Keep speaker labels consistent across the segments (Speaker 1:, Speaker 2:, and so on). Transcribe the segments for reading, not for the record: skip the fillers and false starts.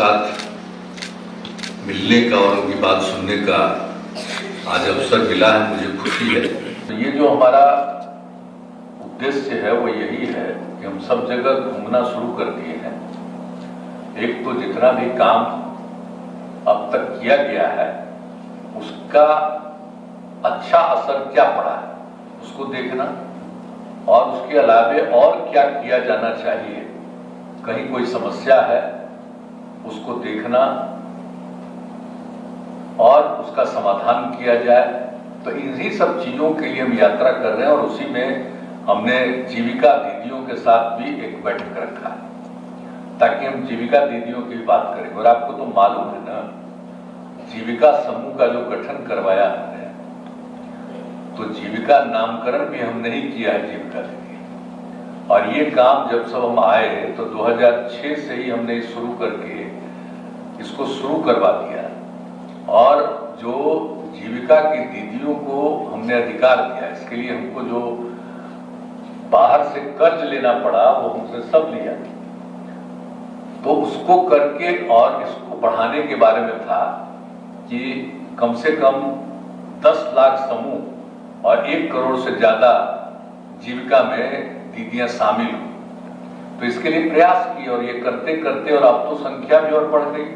Speaker 1: साथ मिलने का और उनकी बात सुनने का आज अवसर मिला है, मुझे खुशी है।
Speaker 2: तो ये जो हमारा उद्देश्य है वो यही है कि हम सब जगह घूमना शुरू कर दिए हैं। एक तो जितना भी काम अब तक किया गया है उसका अच्छा असर क्या पड़ा है उसको देखना, और उसके अलावे और क्या किया जाना चाहिए, कहीं कोई समस्या है उसको देखना और उसका समाधान किया जाए। तो इन्हीं सब चीजों के लिए हम यात्रा कर रहे हैं और उसी में हमने जीविका दीदियों के साथ भी एक बैठक रखा है ताकि हम जीविका दीदियों की बात करें। और आपको तो मालूम है ना, जीविका समूह का जो गठन करवाया हमने, तो जीविका नामकरण भी हम नहीं किया है जीविका दीदी। और ये काम जब सब हम आए तो 2006 से ही हमने शुरू करके इसको शुरू करवा दिया। और जो जीविका की दीदियों को हमने अधिकार दिया, इसके लिए हमको जो बाहर से कर्ज लेना पड़ा वो हमसे सब लिया, तो उसको करके और इसको बढ़ाने के बारे में था कि कम से कम 10 लाख समूह और 1 करोड़ से ज्यादा जीविका में दीदियां शामिल हुई। तो इसके लिए प्रयास किए और ये करते करते और अब तो संख्या भी और बढ़ गई।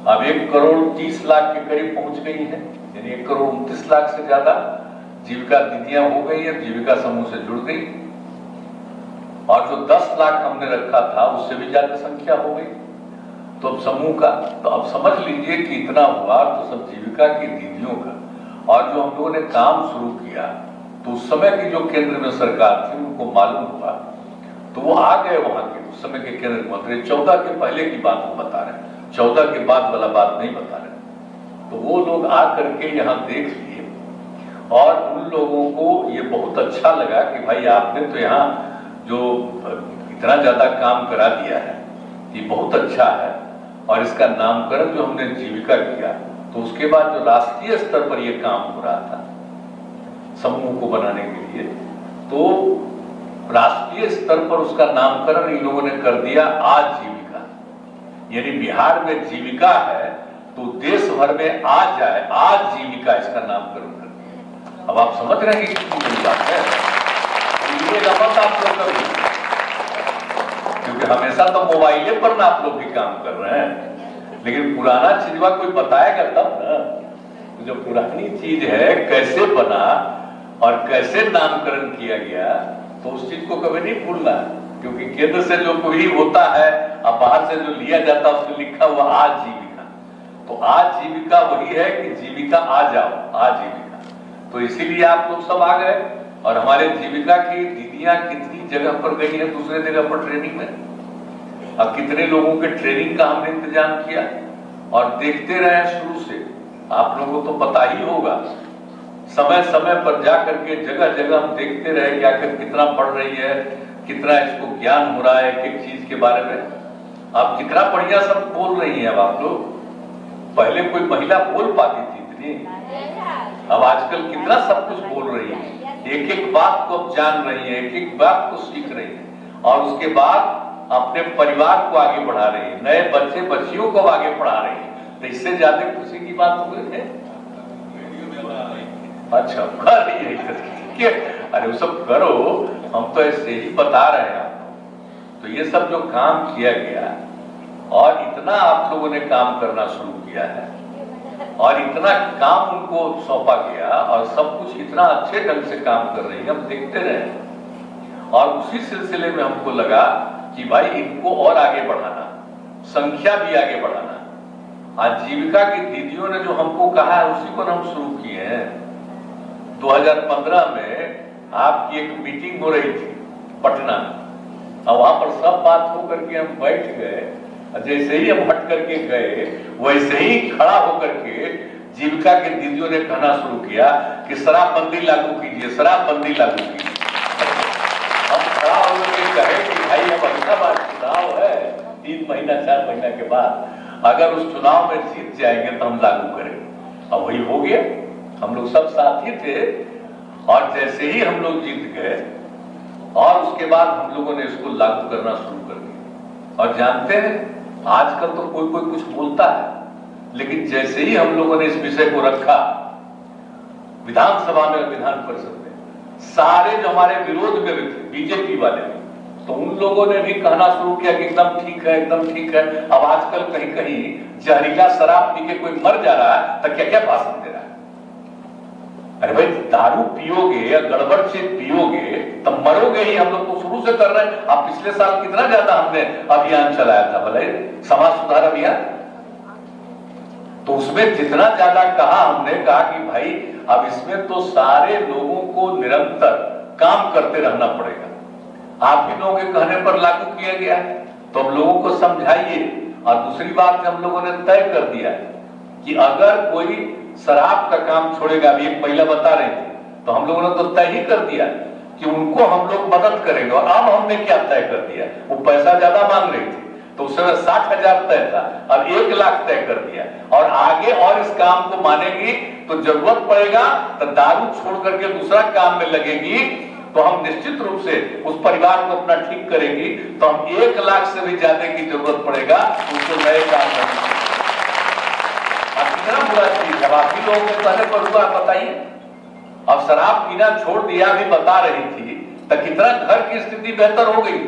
Speaker 2: अब 1 करोड़ 30 लाख के करीब पहुंच गई है, यानी 1 करोड़ 29 लाख से ज्यादा जीविका दीदियां हो गई है, जीविका समूह से जुड़ गई। और जो 10 लाख हमने रखा था उससे भी ज्यादा संख्या हो गई तो अब समूह का। तो अब समझ लीजिए कि इतना हुआ तो सब जीविका की दीदियों का। और जो हम लोगों ने काम शुरू किया तो उस समय की जो केंद्र में सरकार थी उनको मालूम हुआ तो वो आ गए वहां के उस समय के केंद्र मंत्री। 14 के पहले की बात वो बता रहे हैं, 14 के बाद वाला बात नहीं बता रहे। तो वो लोग आ करके यहाँ देख लिए और उन लोगों को ये बहुत अच्छा लगा कि भाई आपने तो यहाँ जो इतना ज्यादा काम करा दिया है ये बहुत अच्छा है। और इसका नामकरण जो हमने जीविका किया तो उसके बाद जो राष्ट्रीय स्तर पर यह काम हो रहा था समूह को बनाने के लिए, तो राष्ट्रीय स्तर पर उसका नामकरण इन लोगों ने कर दिया आजीविका। यानी बिहार में जीविका है तो देश भर में आ जाए आजीविका, इसका नामकरण कर दिया। अब आप समझ रहे हैं कि कितनी बड़ी बात है। ये मत आप लोग कभी, क्योंकि हमेशा तो मोबाइले पर ना आप लोग भी काम कर रहे हैं, लेकिन पुराना चीजवा कोई बताएगा तब ना। तो जो पुरानी चीज है कैसे बना और कैसे नामकरण किया गया, तो उस चीज को कभी नहीं भूलना। क्योंकि केंद्र से जो कोई होता है और बाहर से जो लिया जाता है उसमें लिखा हुआ आजीविका, तो आजीविका वही है कि जीविका आ जाओ आजीविका। तो इसीलिए आप लोग सब आ गए और हमारे जीविका की दीदियां कितनी जगह पर गई है दूसरे जगह पर ट्रेनिंग में। अब कितने लोगों के ट्रेनिंग का हमने इंतजाम किया और देखते रहे शुरू से। आप लोगों को तो पता ही होगा, समय समय पर जा करके जगह जगह हम देखते रहे कि आखिर कितना बढ़ रही है, कितना इसको ज्ञान हो रहा है एक एक चीज के बारे में। आप कितना बढ़िया सब बोल रही हैं। अब आप लोग, पहले कोई महिला बोल पाती थी इतनी, अब आजकल कितना सब कुछ बोल रही है, एक एक बात को अब जान रही है, एक एक बात को सीख रही है और उसके बाद अपने परिवार को आगे बढ़ा रही है, नए बच्चे बच्चियों को आगे पढ़ा रही है। तो इससे ज्यादा खुशी की बात हो गई है। अच्छा कर रही है, अरे वो सब करो, हम तो ऐसे ही बता रहे हैं आपको। तो ये सब जो काम किया गया और इतना आप लोगों ने काम करना शुरू किया है और इतना काम उनको सौंपा गया और सब कुछ इतना अच्छे ढंग से काम कर रही है, हम देखते रहे। और उसी सिलसिले में हमको लगा कि भाई इनको और आगे बढ़ाना, संख्या भी आगे बढ़ाना। आजीविका की दीदियों ने जो हमको कहा है उसी को हम शुरू किए हैं। 2015 में आपकी एक मीटिंग हो रही थी पटना में और वहां पर सब बात हो करके हम बैठ गए। जैसे ही हम हट करके गए वैसे ही खड़ा होकर के जीविका के दीदियों ने कहना शुरू किया कि शराबबंदी लागू कीजिए, शराबबंदी लागू कीजिए। हम खड़ा होकर कहे कि भाई अब अगला बार चुनाव है 3 महीना 4 महीना के बाद, अगर उस चुनाव में जीत जाएंगे तो हम लागू करेंगे। अब वही हो गया, हम लोग सब साथी थे और जैसे ही हम लोग जीत गए और उसके बाद हम लोगों ने इसको लागू करना शुरू कर दिया। और जानते हैं आजकल तो कोई कोई कुछ बोलता है, लेकिन जैसे ही हम लोगों ने इस विषय को रखा विधानसभा में और विधान परिषद में, सारे जो हमारे विरोध में भी थे, बीजेपी वाले भी, तो उन लोगों ने भी कहना शुरू किया कि एकदम ठीक है, एकदम ठीक है। अब आजकल कहीं कहीं जहरीला शराब पी के कोई मर जा रहा है तो क्या क्या भाषण दे रहा है। अरे भाई, दारू पियोगे या गड़बड़ चीज पियोगे तब मरोगे ही। हम लोग तो शुरू से कर रहे हैं। अब पिछले साल कितना ज्यादा हमने अभियान चलाया था, भले समाज सुधार अभियान, तो उसमें जितना ज्यादा कहा, हमने कहा कि भाई अब इसमें तो सारे लोगों को निरंतर काम करते रहना पड़ेगा। आप ही लोगों के कहने पर लागू किया गया है, तो हम लोगों को समझाइए। और दूसरी बात हम लोगों ने तय कर दिया कि अगर कोई शराब का काम छोड़ेगा, अभी एक महिला बता रही थी, तो हम लोगों ने तो तय ही कर दिया कि उनको हम लोग मदद करेंगे। और अब हमने क्या तय कर दिया, वो पैसा ज्यादा मांग रही थी तो उस समय 60,000 तय था, अब 1 लाख तय कर दिया। और आगे और इस काम को मानेगी तो जरूरत पड़ेगा तो दारू छोड़ करके दूसरा काम में लगेगी, तो हम निश्चित रूप से उस परिवार को अपना ठीक करेंगी। तो हम 1 लाख से भी ज्यादा की जरूरत पड़ेगा उसको नए काम करने। कितना बुरा चीज है, बाकी लोगों के कहने पर हुआ, बताइए। अब शराब पीना छोड़ दिया, भी बता रही थी, तो कितना घर की स्थिति बेहतर हो गई।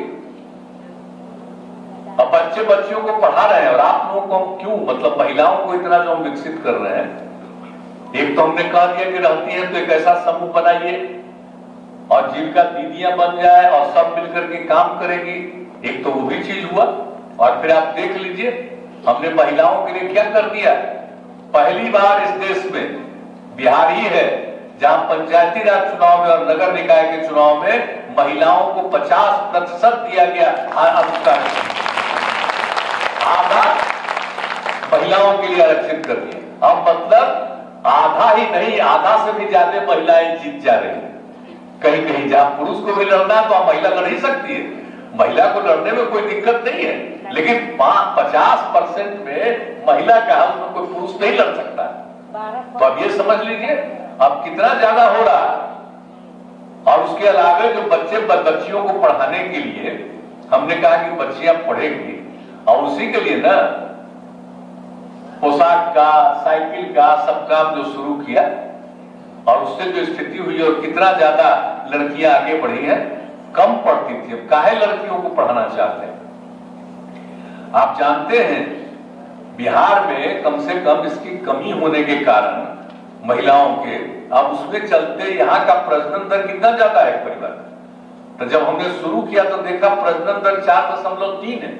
Speaker 2: अब बच्चे बच्चियों को पढ़ा रहे हैं, और आप लोगों को हम क्यों, मतलब महिलाओं को इतना जो हम विकसित कर रहे हैं। एक तो हमने कह दिया कि रहती है तो एक ऐसा समूह बनाइए और जीविका दीदियां बन जाए और सब मिलकर के काम करेंगी। एक तो वो भी चीज हुआ। और फिर आप देख लीजिए हमने महिलाओं के लिए क्या कर दिया। पहली बार इस देश में बिहार ही है जहां पंचायती राज चुनाव में और नगर निकाय के चुनाव में महिलाओं को 50% दिया गया अधिकार, आधा महिलाओं के लिए आरक्षित कर दिया। अब मतलब आधा ही नहीं, आधा से भी ज्यादा महिलाएं जीत जा रही है। कहीं कहीं जहां पुरुष को भी लड़ना है तो महिला लड़ ही सकती है, महिला को लड़ने में कोई दिक्कत नहीं है, लेकिन 50% में महिला का है, उसमें कोई पुरुष नहीं लड़ सकता। तो अब ये समझ लीजिए अब कितना ज्यादा हो रहा है। और उसके अलावा जो बच्चियों को पढ़ाने के लिए हमने कहा कि बच्चियां पढ़ेंगी, और उसी के लिए ना पोशाक का, साइकिल का सब काम जो शुरू किया, और उससे जो स्थिति हुई और कितना ज्यादा लड़कियां आगे बढ़ी हैं। कम पढ़ती थी, अब काहे लड़कियों को पढ़ाना चाहते हैं। आप जानते हैं बिहार में कम से कम इसकी कमी होने के कारण महिलाओं के, अब उसमें चलते यहाँ का प्रजनन दर कितना ज्यादा है परिवार। तो जब हमने शुरू किया तो देखा प्रजनन दर 4.3 है।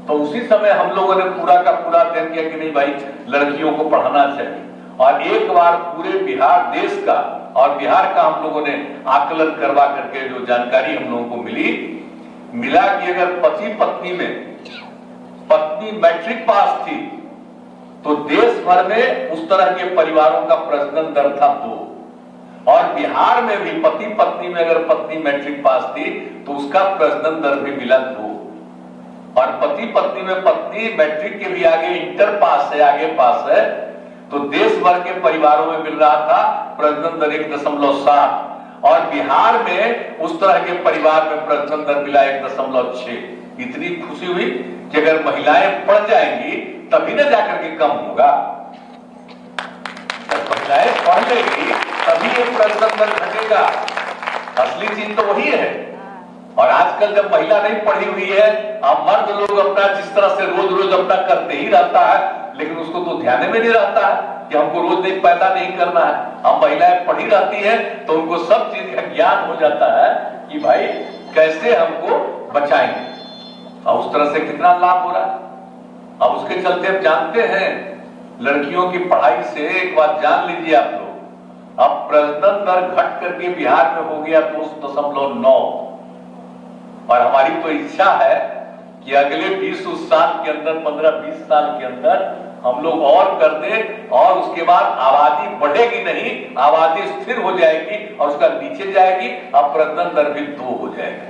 Speaker 2: तो उसी समय हम लोगों ने पूरा का पूरा तय किया कि नहीं भाई, लड़कियों को पढ़ाना चाहिए। और एक बार पूरे बिहार देश का और बिहार का हम लोगों ने आकलन करवा करके जो जानकारी हम लोगों को मिला कि अगर पति पत्नी में पत्नी मैट्रिक पास थी तो देश भर में उस तरह के परिवारों का प्रजनन दर था 2, और बिहार में भी पति पत्नी में अगर पत्नी मैट्रिक पास थी तो उसका प्रजनन दर भी मिला 2, और पति पत्नी में पत्नी मैट्रिक के भी आगे इंटर पास है, आगे पास है, तो देश भर के परिवारों में मिल रहा था प्रजनन दर 1.7, और बिहार में उस तरह के परिवार में प्रजनन दर मिला 1.6। इतनी खुशी हुई कि अगर महिलाएं पढ़ जाएंगी तभी ना जाकर के कम होगा। जब महिलाएं पढ़ लेंगी तभी ये प्रजनन दर घटेगा। असली चीज तो वही है। और आजकल जब महिला नहीं पढ़ी हुई है, अब मर्द लोग अपना जिस तरह से रोज रोज अपना करते ही रहता है, लेकिन उसको तो ध्यान में नहीं रहता है कि हमको रोज नहीं पैदा नहीं करना है। अब महिलाएं पढ़ी रहती है तो उनको सब चीज का ज्ञान हो जाता है कि भाई कैसे हमको बचाएंगे, और उस तरह से कितना लाभ हो रहा है। अब उसके चलते अब जानते हैं लड़कियों की पढ़ाई से, एक बात जान लीजिए आप लोग, अब प्रजनन दर घट करके बिहार में हो गया 2.9, और हमारी तो इच्छा है कि अगले 20 साल के अंदर, 15-20 साल के अंदर हम लोग और कर दें, और उसके बाद आबादी बढ़ेगी नहीं, आबादी स्थिर हो जाएगी और उसका नीचे जाएगी, अब प्रजनन दर भी 2 हो जाएगा।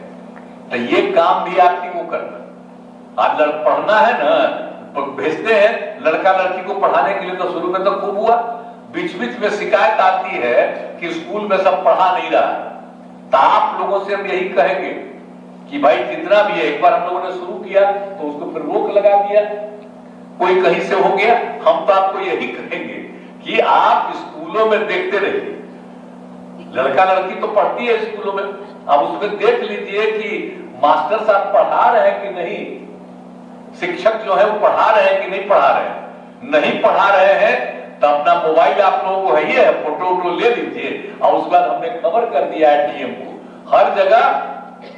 Speaker 2: तो ये काम भी आप ही को करना। आज पढ़ना है ना, भेजते हैं लड़का लड़की को पढ़ाने के लिए, तो शुरू में तो खूब हुआ, बीच बीच में शिकायत आती है कि स्कूल में सब पढ़ा नहीं रहा। तो आप लोगों से हम यही कहेंगे कि भाई जितना भी है, एक बार हम लोगों ने शुरू किया तो उसको फिर रोक लगा दिया, कोई कहीं से हो गया। हम तो आपको यही कहेंगे कि आप स्कूलों में देखते रहिए, लड़का लड़की तो पढ़ती है स्कूलों में, अब उसमें देख लीजिए कि मास्टर साहब पढ़ा रहे हैं कि नहीं, शिक्षक जो है वो पढ़ा रहे हैं कि नहीं पढ़ा रहे हैं। नहीं पढ़ा रहे हैं तो अपना मोबाइल आप लोगों को है, फोटो वोटो ले लीजिए, और उसके बाद हमने खबर कर दिया है डीएम को, हर जगह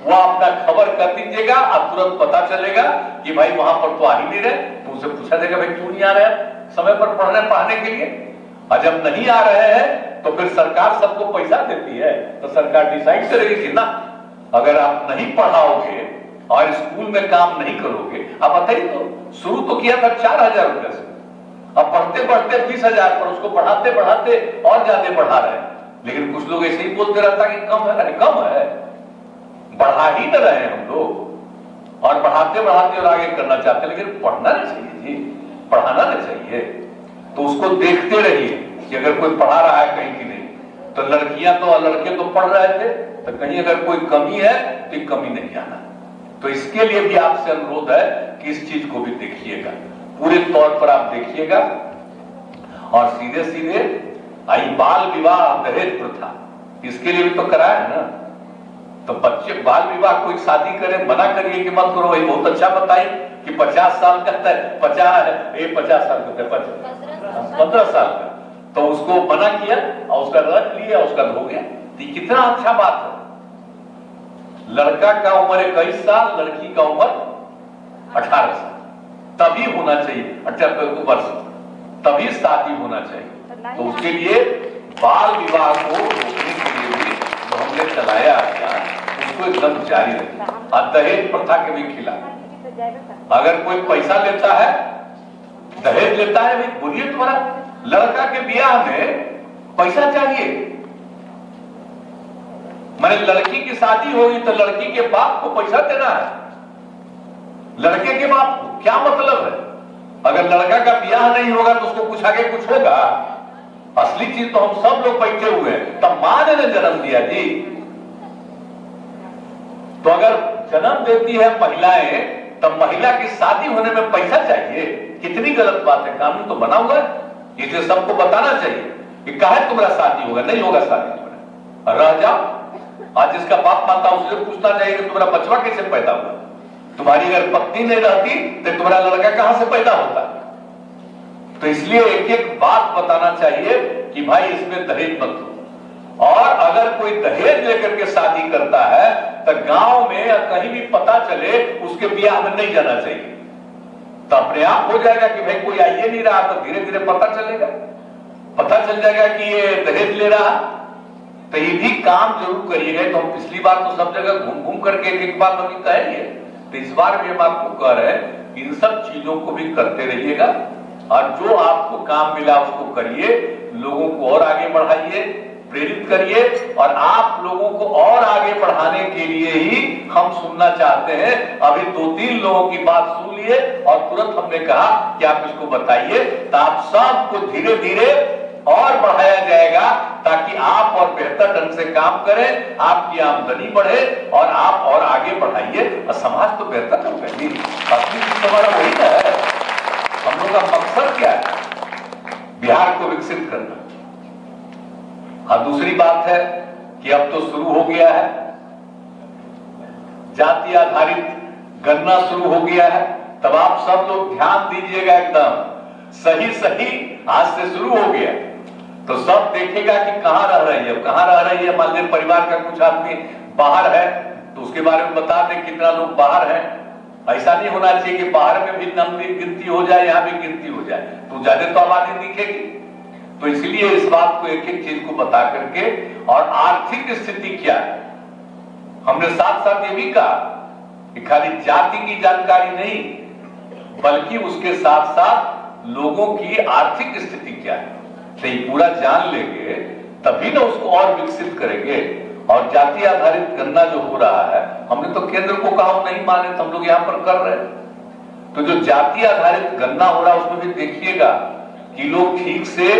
Speaker 2: वो अपना खबर कर दीजिएगा, अब तुरंत पता चलेगा कि भाई वहां पर तो आ ही नहीं रहे, तो उसे पूछा जाएगा भाई क्यों नहीं आ रहे समय पर पढ़ने के लिए। और जब नहीं आ रहे हैं तो फिर सरकार सबको पैसा देती है, तो सरकार डिसाइड करेगी कि ना, अगर आप नहीं पढ़ाओगे और स्कूल में काम नहीं करोगे। अब बताइए, तो शुरू तो किया था 4,000 रुपए से, अब बढ़ते बढ़ते 20,000 पर, उसको बढ़ाते बढ़ाते और ज्यादा बढ़ा रहे हैं। लेकिन कुछ लोग ऐसे ही बोलते रहता कि कम है, अरे कम है, बढ़ा ही न रहे हैं हम लोग, और बढ़ाते बढ़ाते और आगे करना चाहते हैं। लेकिन पढ़ना नहीं चाहिए जी, पढ़ाना नहीं चाहिए। तो उसको देखते रहिए कि अगर कोई पढ़ा रहा है कहीं की नहीं, तो लड़कियां तो लड़के तो पढ़ रहे थे, तो कहीं अगर कोई कमी है तो कमी नहीं आना। तो इसके लिए भी आपसे अनुरोध है कि इस चीज को भी देखिएगा, पूरे तौर पर आप देखिएगा। और सीधे सीधे आई बाल विवाह, दहेज प्रथा, इसके लिए भी तो कराया है ना। तो बच्चे बाल विवाह, कोई शादी करे, मना करिए कि मत करो। वही बहुत अच्छा बताइए कि 50 साल का है, 50 साल का, 15 साल का, तो उसको मना किया और उसका रख लिया, उसका हो गया। तो कितना अच्छा बात है। लड़का का उम्र 21 साल, लड़की का उम्र 18 साल, तभी होना चाहिए, 18 वर्ष, तभी शादी होना चाहिए। तो उसके लिए बाल विवाह को रोकने के लिए भी जो हमने चलाया उसको एकदम जारी रखें। और दहेज प्रथा के भी खिलाफ, अगर कोई पैसा लेता है, दहेज लेता है, भाई बोलिए तुम्हारा लड़का के ब्याह में पैसा चाहिए, मैंने लड़की की शादी होगी तो लड़की के बाप को पैसा देना है, लड़के के बाप को क्या मतलब है। अगर लड़का का ब्याह नहीं होगा तो उसको कुछ आगे कुछ होगा। असली चीज तो हम सब लोग बैठे हुए हैं, तब मां ने जन्म दिया जी। तो अगर जन्म देती है महिलाएं, तब महिला की शादी होने में पैसा चाहिए, कितनी गलत बात है। कानून तो बना हुआ है, इसे सबको बताना चाहिए कि काहे तुम्हारा शादी होगा, नहीं होगा शादी तुम्हारा, रह जाओ। आज जिसका बाप माता उससे पूछना चाहिए कि तुम्हारा बचवा कैसे पैदा हुआ, तुम्हारी अगर पत्नी नहीं रहती तो तुम्हारा लड़का कहां से पैदा होता। तो इसलिए एक एक बात बताना चाहिए कि भाई इसमें दहेज मत दो। और अगर कोई दहेज लेकर के शादी करता है तो गांव में या कहीं भी पता चले, उसके ब्याह में नहीं जाना चाहिए। तो अपने आप हो जाएगा कि भाई कोई आइए नहीं रहा, तो धीरे धीरे पता चलेगा, पता चल जाएगा कि ये दहेज ले रहा। तो ये भी काम जरूर करिएगा। तो हम पिछली बार तो सब जगह घूम घूम करके एक बात अभी कहेंगे, तो इस बार भी हम आपको कह रहे हैं, इन सब चीजों को भी करते रहिएगा, और जो आपको काम मिला उसको करिए, लोगों को और आगे बढ़ाइए, प्रेरित करिए। और आप लोगों को और आगे बढ़ाने के लिए ही हम सुनना चाहते हैं। अभी 2-3 लोगों की बात सुन लिए और तुरंत हमने कहा कि आप इसको बताइए, तो आप सबको धीरे धीरे और बढ़ाया जाएगा, ताकि आप और बेहतर ढंग से काम करें, आपकी आमदनी बढ़े और आप और आगे बढ़ाइए, और समाज तो बेहतर होगा जी। असली चीज हमारा वही है। हम लोग का मकसद क्या है? बिहार को विकसित करना। और दूसरी बात है कि अब तो शुरू हो गया है, जाति आधारित गणना शुरू हो गया है। तब आप सब लोग ध्यान दीजिएगा, एकदम सही सही आज से शुरू हो गया। तो सब देखेगा कि कहां रह रही है, कहां रह रही है। मान लीजिए परिवार का कुछ आदमी बाहर है, तो उसके बारे में बता दें कितना लोग बाहर हैं। ऐसा नहीं होना चाहिए कि बाहर में भी गिनती हो जाए, यहां भी गिनती हो जाए, तो ज्यादा तो आबादी दिखेगी। तो इसलिए इस बात को एक एक चीज को बता करके, और आर्थिक स्थिति क्या है, हमने साथ साथ ये भी कहा कि खाली जाति की जानकारी नहीं, बल्कि उसके साथ साथ लोगों की आर्थिक स्थिति क्या है, तो ये पूरा जान लेंगे तभी ना उसको और विकसित करेंगे। और जाति आधारित गणना जो हो रहा है, हमने तो केंद्र को कहा नहीं माने, तो हम लोग यहां पर कर रहे हैं। तो जो जाति आधारित गणना हो रहा है उसमें भी देखिएगा कि लोग ठीक से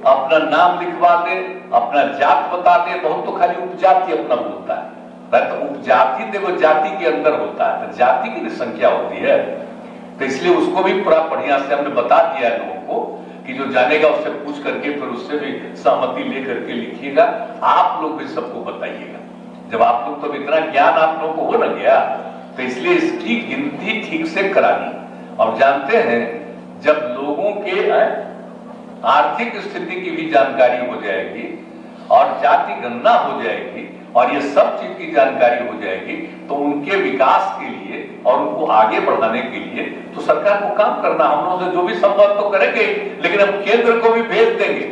Speaker 2: अपना नाम लिखवा दे, अपना जात बता दे। बहुत तो खाली उपजाति अपना बोलता है, तो उपजाति देखो जाति के अंदर होता है, तो जाति की संख्या होती है, तो इसलिए उसको भी पूरा बढ़िया से हमने बता दिया लोगों को कि जो जानेगा उससे पूछ करके फिर उससे भी सहमति लेकर के लिखिएगा। आप लोग भी सबको बताइएगा, जब आप लोग तो इतना ज्ञान आप लोगों को हो न गया, तो इसलिए इसकी गिनती ठीक से करानी। और जानते हैं जब लोगों के आर्थिक स्थिति की भी जानकारी हो जाएगी और जाति गणना हो जाएगी और ये सब चीज की जानकारी हो जाएगी, तो उनके विकास के लिए और उनको आगे बढ़ाने के लिए तो सरकार को काम करना, हम लोगों से जो भी संभव तो करेंगे, लेकिन हम केंद्र को भी भेज देंगे,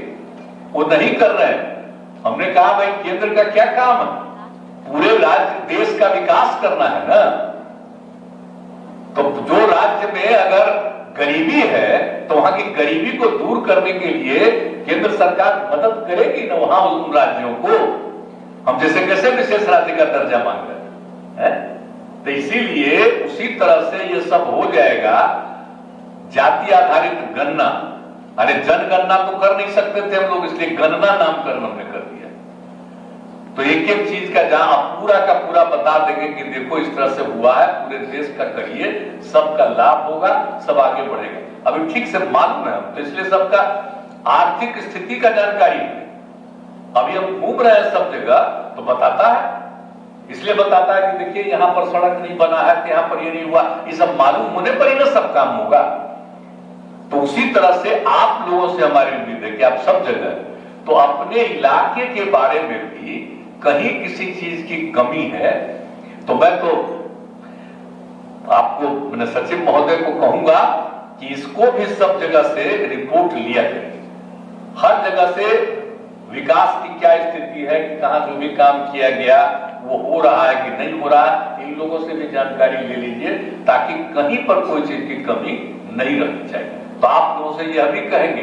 Speaker 2: वो नहीं कर रहे हैं। हमने कहा भाई केंद्र का क्या काम है, पूरे राज्य देश का विकास करना है ना। तो जो राज्य में अगर गरीबी है तो वहां की गरीबी को दूर करने के लिए केंद्र सरकार मदद करेगी ना वहां उन राज्यों को। हम जैसे कैसे विशेष राज्य का दर्जा मांग रहे हैं, तो इसीलिए उसी तरह से ये सब हो जाएगा। जाति आधारित गणना, अरे जनगणना तो कर नहीं सकते थे हम लोग, इसलिए गणना नामकरण हमने कर दिया। तो एक एक चीज का जहां आप पूरा का पूरा बता देंगे कि देखो इस तरह से हुआ है, पूरे देश का करिए, सबका लाभ होगा, सब आगे बढ़ेगा। अभी ठीक से मालूम है, तो इसलिए सबका आर्थिक स्थिति का जानकारी है। अभी हम घूम रहे हैं सब जगह तो बताता है, इसलिए बताता है कि देखिए यहां पर सड़क नहीं बना है, तो यहां पर ये नहीं हुआ, ये सब मालूम होने पर ही ना सब काम होगा। तो उसी तरह से आप लोगों से हमारी उम्मीद है कि आप सब जगह तो अपने इलाके के बारे में भी कहीं किसी चीज की कमी है तो मैं तो आपको, मैंने सचिव महोदय को कहूंगा कि इसको भी सब जगह से रिपोर्ट लिया करें, हर जगह से विकास की क्या स्थिति है, कि कहां जो भी काम किया गया वो हो रहा है कि नहीं हो रहा है, इन लोगों से भी जानकारी ले लीजिए ताकि कहीं पर कोई चीज की कमी नहीं रहनी चाहिए। तो आप लोगों से यह भी कहेंगे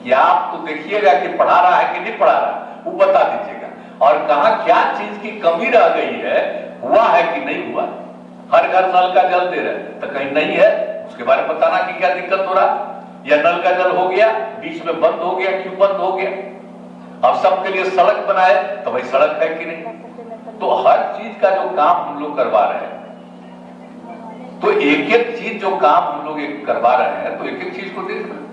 Speaker 2: कि आप तो देखिएगा कि पढ़ा रहा है कि नहीं पढ़ा रहा, वो बता दीजिएगा, और कहां क्या चीज की कमी रह गई है, हुआ है कि नहीं हुआ। हर घर नल का जल दे रहे तो कहीं नहीं है, उसके बारे में बताना कि क्या दिक्कत हो रहा, या नल का जल हो गया बीच में बंद हो गया, क्यों बंद हो गया। अब सबके लिए सड़क बनाए तो भाई सड़क है कि नहीं। तो हर चीज का जो काम हम लोग करवा रहे हैं, तो एक एक चीज जो काम हम लोग करवा रहे हैं, तो एक एक चीज को देख रहे हैं।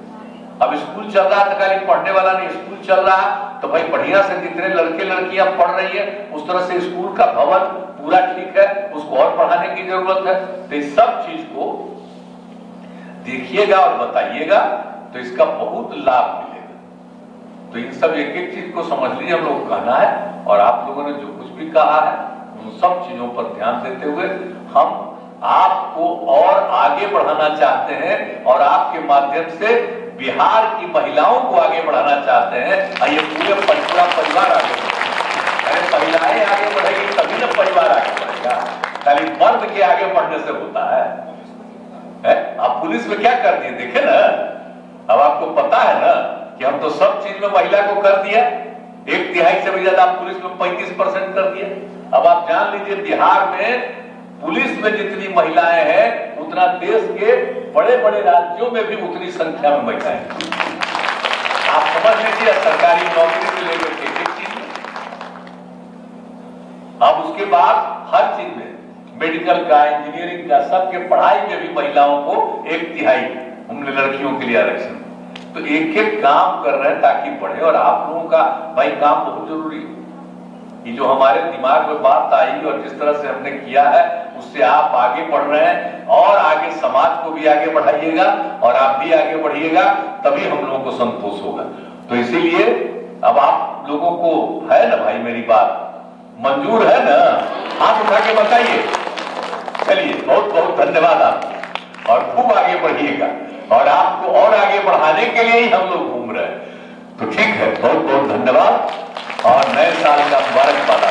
Speaker 2: अब स्कूल चल रहा है तो खाली पढ़ने वाला नहीं, स्कूल चल रहा है तो भाई बढ़िया से जितने लड़के लड़कियां पढ़ रही है उस तरह से स्कूल का भवन पूरा ठीक है, उसको और बढ़ाने की जरूरत है। तो इस सब चीज को देखिएगा और बताइएगा तो इसका बहुत लाभ मिलेगा। तो इन सब एक एक चीज को समझ लीजिए, हम लोग कहना है, और आप लोगों ने जो कुछ भी कहा है उन सब चीजों पर ध्यान देते हुए हम आपको और आगे बढ़ाना चाहते हैं और आपके माध्यम से बिहार की महिलाओं को आगे बढ़ाना चाहते हैं। और ये पूरा परिवार आगे बढ़ेगा। अरे महिलाएं आगे बढ़ेगी तभी ना परिवार आगे बढ़ेगा, खाली मर्द के आगे बढ़ने से होता है। आप पुलिस में क्या कर दिए देखे ना, अब आपको पता है ना कि हम तो सब चीज में महिला को कर दिया, 1/3 से भी ज्यादा पुलिस में 35% कर दिया। अब आप जान लीजिए बिहार में पुलिस में जितनी महिलाएं हैं उतना देश के बड़े बड़े राज्यों में भी उतनी संख्या में महिलाएं हैं। आप समझ लीजिए सरकारी नौकरी से लेकर के एक चीज में, अब उसके बाद हर चीज में, मेडिकल का, इंजीनियरिंग का, सबके पढ़ाई में भी महिलाओं को 1/3 हमने लड़कियों के लिए आरक्षण। तो एक एक काम कर रहे हैं ताकि बढ़े, और आप लोगों का भाई काम बहुत जरूरी है। ये जो हमारे दिमाग में बात आई और जिस तरह से हमने किया है उससे आप आगे बढ़ रहे हैं, और आगे समाज को भी आगे बढ़ाइएगा और आप भी आगे बढ़िएगा, तभी हम लोगों को संतोष होगा। तो इसीलिए अब आप लोगों को है ना भाई मेरी बात मंजूर है ना, हाथ उठा के बताइए। चलिए बहुत बहुत धन्यवाद आपको, और खूब आगे बढ़िएगा, और आपको और आगे बढ़ाने के लिए ही हम लोग घूम रहे हैं। तो ठीक है, बहुत बहुत धन्यवाद और नए साल का मुबारकबाद।